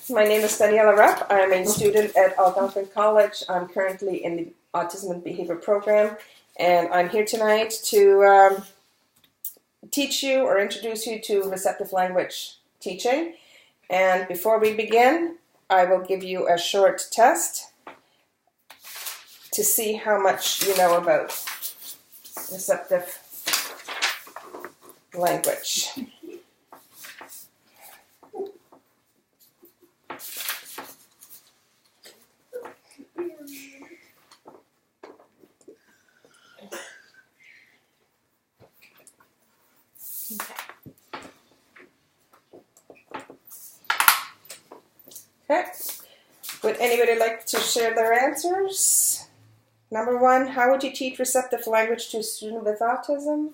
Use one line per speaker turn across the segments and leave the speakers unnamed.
My name is Daniela Rupp. I'm a student at Algonquin College. I'm currently in the Autism and Behavior program, and I'm here tonight to teach you or introduce you to receptive language teaching. And before we begin, I will give you a short test to see how much you know about receptive language. Okay. Would anybody like to share their answers? Number one, how would you teach receptive language to a student with autism?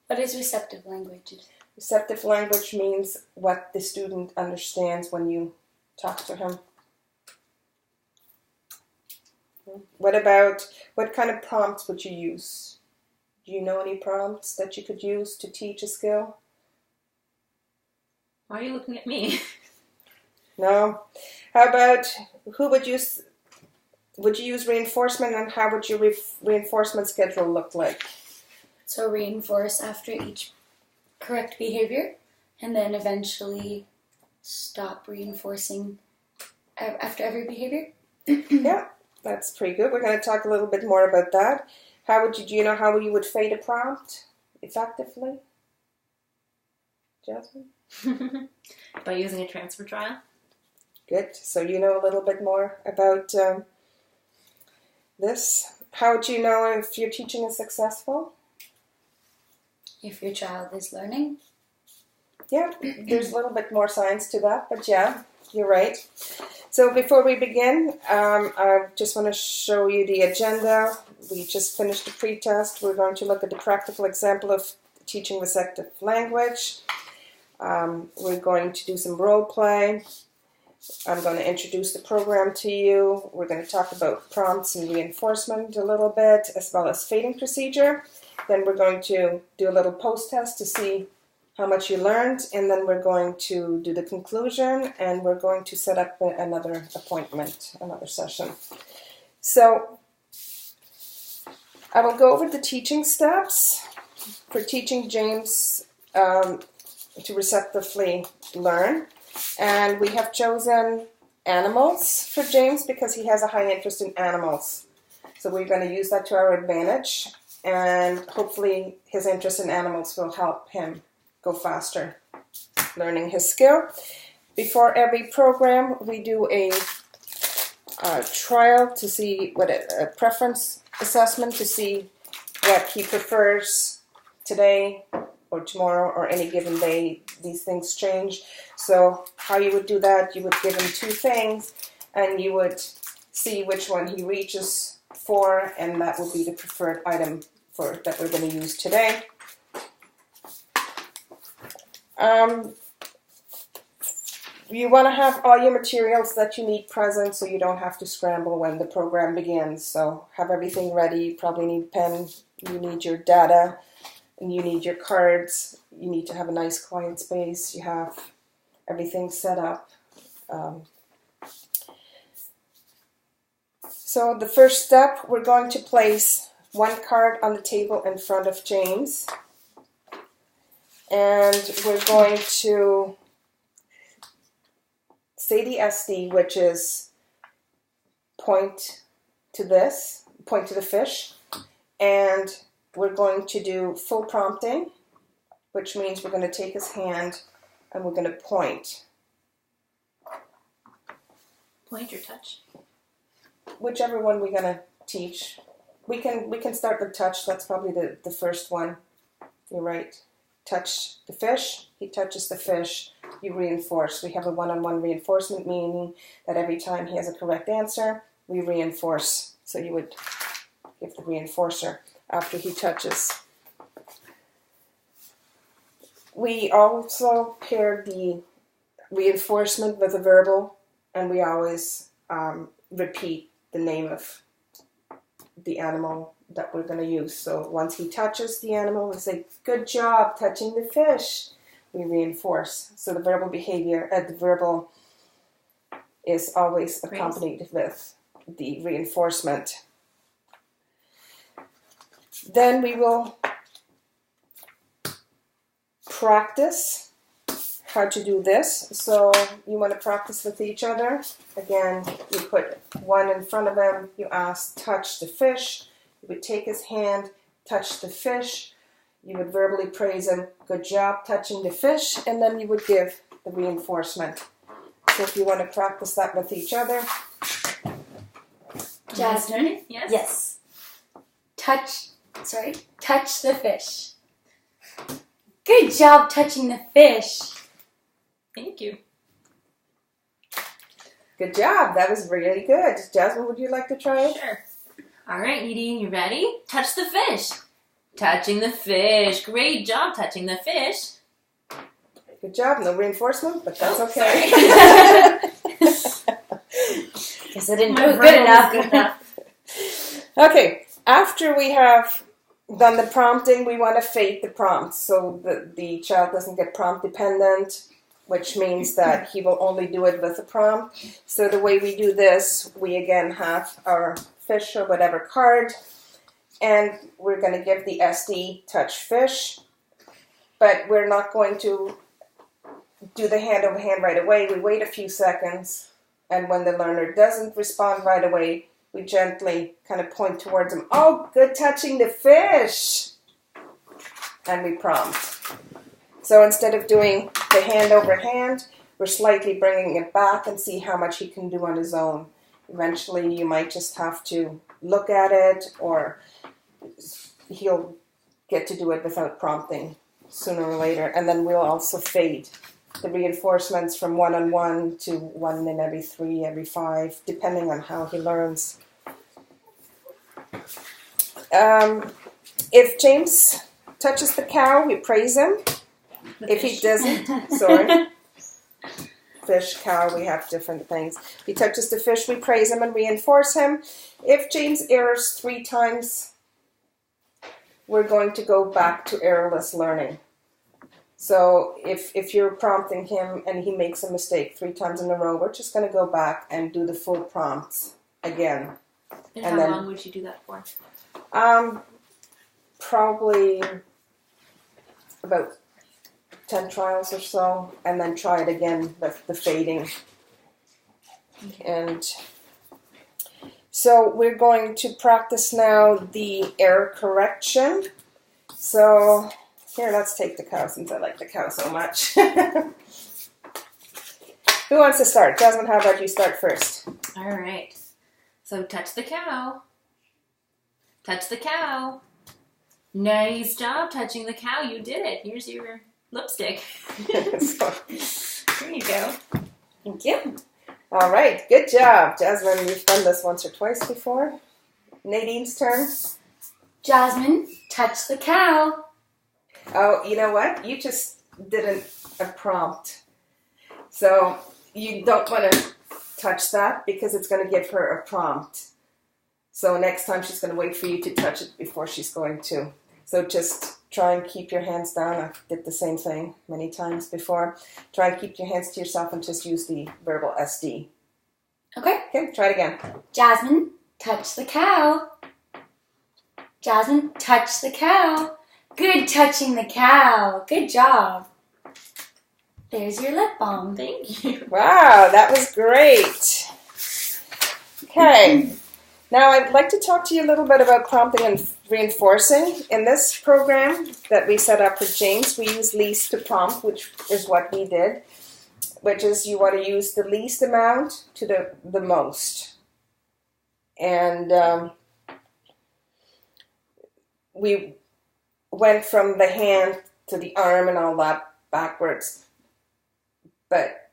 What is receptive language?
Receptive language means what the student understands when you talk to him. What kind of prompts would you use? Do you know any prompts that you could use to teach a skill?
Why are you looking at me?
No. How about, would you use reinforcement, and how would your reinforcement schedule look like?
So reinforce after each correct behavior, and then eventually stop reinforcing after every behavior?
Yeah, that's pretty good. We're going to talk a little bit more about that. Do you know how you would fade a prompt effectively? Jasmine?
By using a transfer trial.
Good. So you know a little bit more about this. How would you know if your teaching is successful?
If your child is learning?
Yeah, there's a little bit more science to that, but yeah, you're right. So before we begin, I just want to show you the agenda. We just finished the pre-test. We're going to look at the practical example of teaching receptive language. We're going to do some role play. I'm going to introduce the program to you. We're going to talk about prompts and reinforcement a little bit, as well as fading procedure. Then we're going to do a little post-test to see how much you learned, and then we're going to do the conclusion, and we're going to set up another appointment, another session. So I will go over the teaching steps for teaching James to receptively learn. And we have chosen animals for James because he has a high interest in animals. So we're going to use that to our advantage, and hopefully his interest in animals will help him go faster learning his skill. Before every program, we do a trial to see a preference assessment to see what he prefers today or tomorrow or any given day. These things change. So how you would do that, you would give him two things and you would see which one he reaches for, and that would be the preferred item that we're going to use today. You want to have all your materials that you need present so you don't have to scramble when the program begins. So have everything ready. You probably need a pen, you need your data, and you need your cards. You need to have a nice quiet space. You have everything set up. So the first step, we're going to place one card on the table in front of James. And we're going to say the SD, which is point to the fish. And we're going to do full prompting, which means we're going to take his hand and we're going to point.
Point or touch?
Whichever one we're going to teach. We can start with touch. That's probably the first one. You're right. Touch the fish. He touches the fish. You reinforce. We have a one-on-one reinforcement, meaning that every time he has a correct answer, we reinforce. So you would give the reinforcer after he touches. We also pair the reinforcement with a verbal, and we always repeat the name of the animal that we're going to use. So once he touches the animal, we say, "Good job touching the fish." We reinforce. So the verbal behavior, the verbal is always
Praise.
accompanied with the reinforcement. Then we will practice how to do this. So you want to practice with each other. Again, you put one in front of him. You ask, touch the fish. You would take his hand, touch the fish. You would verbally praise him, good job touching the fish, and then you would give the reinforcement. So if you want to practice that with each other.
Jasmine?
Yes?
Yes. Touch the fish. Good job touching the fish.
Thank you.
Good job. That was really good. Jasmine, would you like to try it?
Sure. All right, Nadine, you ready? Touch the fish. Touching the fish. Great job touching the fish.
Good job. No reinforcement, but that's
Oh,
okay.
Guess I didn't
My
do it
verbal
good
was
enough.
good enough.
Okay. After we have done the prompting, we want to fade the prompt so the child doesn't get prompt dependent, which means that he will only do it with a prompt. So the way we do this, we again have our fish or whatever card, and we're going to give the SD touch fish, but we're not going to do the hand over hand right away. We wait a few seconds, and when the learner doesn't respond right away, we gently kind of point towards him. Oh, good touching the fish! And we prompt. So instead of doing the hand over hand, we're slightly bringing it back and see how much he can do on his own. Eventually, you might just have to look at it, or he'll get to do it without prompting sooner or later. And then we'll also fade the reinforcements from 1 on 1 to 1 in every 3, every 5, depending on how he learns. If James touches the cow, we praise him. If he doesn't, sorry. Fish, cow, we have different things. If he touches the fish, we praise him and reinforce him. If James errs 3 times, we're going to go back to errorless learning. So if you're prompting him and he makes a mistake 3 times in a row, we're just going to go back and do the full prompts again.
And
And
how
then-
long would you do that for?
Probably about 10 trials or so, and then try it again with the fading. And so we're going to practice now the error correction. So here, let's take the cow since I like the cow so much. Who wants to start? Jasmine, how about you start first?
All right. So touch the cow. Touch the cow. Nice job touching the cow. You did it. Here's your lipstick.
So,
There you go.
Thank you.
all right, good job. Jasmine, you've done this once or twice before. Nadine's turn.
Jasmine, touch the cow.
Oh, you know what? You just did a prompt. So you don't want to touch that because it's going to give her a prompt. So next time she's going to wait for you to touch it before she's going to. So just try and keep your hands down. I did the same thing many times before. Try and keep your hands to yourself and just use the verbal SD.
Okay.
Okay, try it again.
Jasmine, touch the cow. Jasmine, touch the cow. Good touching the cow. Good job. There's your lip balm.
Thank you.
Wow, that was great. Okay, now I'd like to talk to you a little bit about prompting and reinforcing. In this program that we set up for James, we use least to prompt, which is what we did, which is you want to use the least amount to the most. And we went from the hand to the arm and all that backwards. But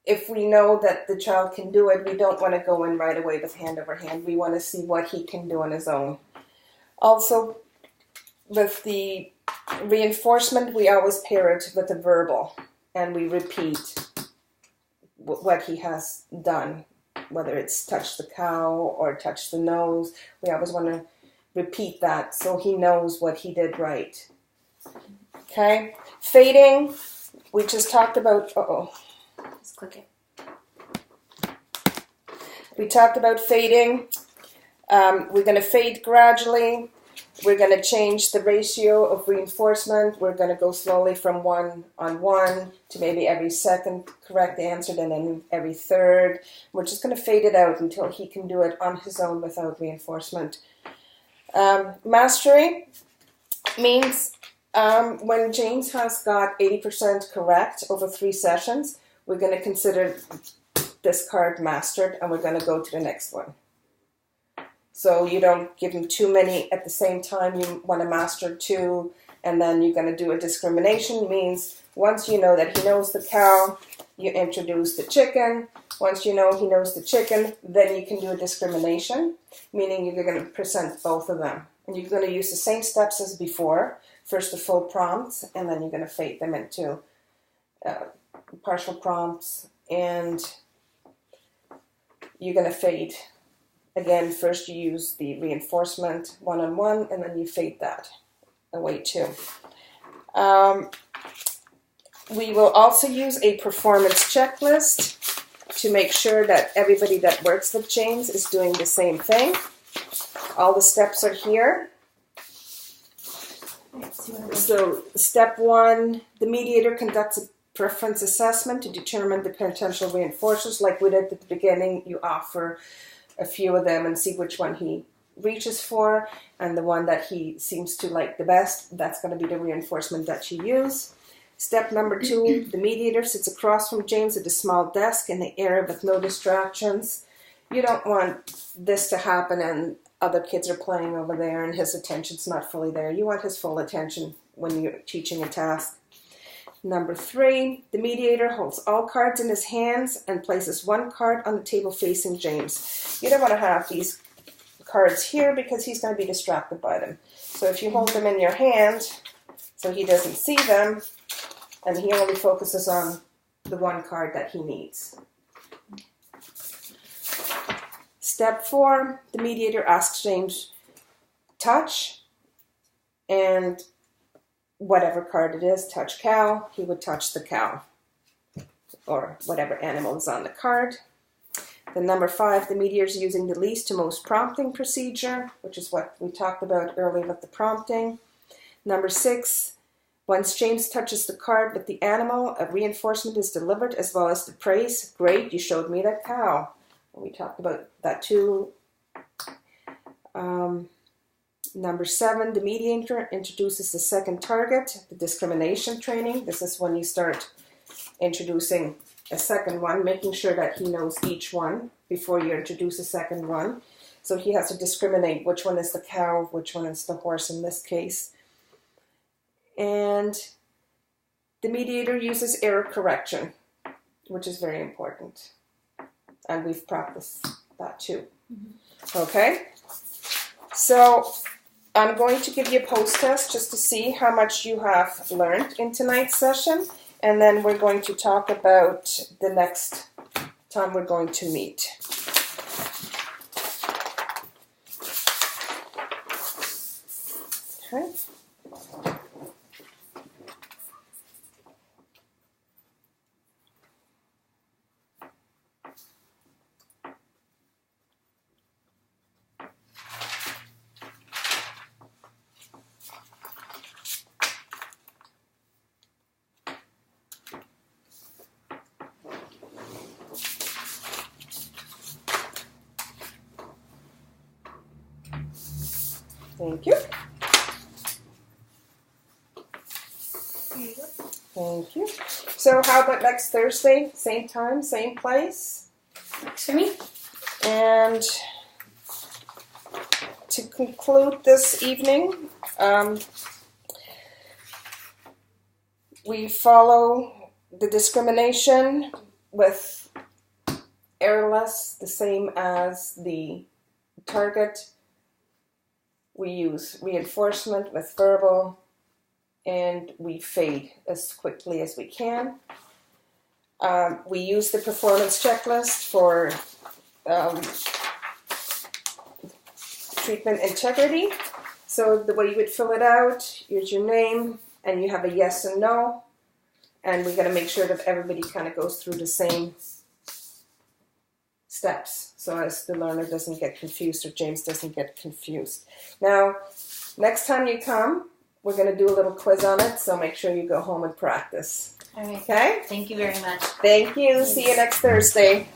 if we know that the child can do it, we don't want to go in right away with hand over hand. We want to see what he can do on his own. Also, with the reinforcement, we always pair it with a verbal, and we repeat what he has done, whether it's touch the cow or touch the nose. We always want to repeat that so he knows what he did right. Okay? Fading, we just talked about,
Just click it.
We talked about fading. We're going to fade gradually. We're going to change the ratio of reinforcement. We're going to go slowly from 1-on-1 to maybe every second correct answer, and then every third. We're just going to fade it out until he can do it on his own without reinforcement. Mastery means when James has got 80% correct over 3 sessions, we're going to consider this card mastered, and we're going to go to the next one. So you don't give him too many at the same time. You want to master 2, and then you're going to do a discrimination. Means once you know that he knows the cow, you introduce the chicken. Once you know he knows the chicken, then you can do a discrimination, meaning you're going to present both of them. And you're going to use the same steps as before. First the full prompts, and then you're going to fade them into partial prompts, and you're going to fade. Again, first you use the reinforcement 1-on-1, and then you fade that away too. We will also use a performance checklist to make sure that everybody that works with James is doing the same thing. All the steps are here. So step 1, the mediator conducts a preference assessment to determine the potential reinforcers. Like we did at the beginning, you offer a few of them and see which one he reaches for, and the one that he seems to like the best, that's going to be the reinforcement that you use. Step number 2, the mediator sits across from James at a small desk in the area with no distractions. You don't want this to happen and other kids are playing over there and his attention's not fully there. You want his full attention when you're teaching a task. Number 3, the mediator holds all cards in his hands and places 1 card on the table facing James. You don't want to have these cards here because he's going to be distracted by them. So if you hold them in your hand so he doesn't see them, and he only focuses on the 1 card that he needs. Step 4, the mediator asks James touch, and whatever card it is, touch cow, he would touch the cow, or whatever animal is on the card. Then number 5, the mediator is using the least to most prompting procedure, which is what we talked about earlier with the prompting. Number 6, once James touches the card with the animal, a reinforcement is delivered as well as the praise. Great, you showed me that cow. We talked about that too. Number 7, the mediator introduces the second target, the discrimination training. This is when you start introducing a second one, making sure that he knows each one before you introduce a second one. So he has to discriminate which one is the cow, which one is the horse in this case. And the mediator uses error correction, which is very important. And we've practiced that too. Mm-hmm. Okay? So I'm going to give you a post-test just to see how much you have learned in tonight's session. And then we're going to talk about the next time we're going to meet. Okay. Thank you. Thank you. So how about next Thursday? Same time, same place?
Works for me.
And to conclude this evening, we follow the discrimination with errorless, the same as the target. We use reinforcement with verbal, and we fade as quickly as we can. We use the performance checklist for treatment integrity. So the way you would fill it out, here's your name, and you have a yes and no. And we're going to make sure that everybody kind of goes through the same steps so as the learner doesn't get confused or James doesn't get confused. Now, next time you come, we're going to do a little quiz on it, so make sure you go home and practice.
All right.
Okay?
Thank you very much.
Thank you. See you next Thursday.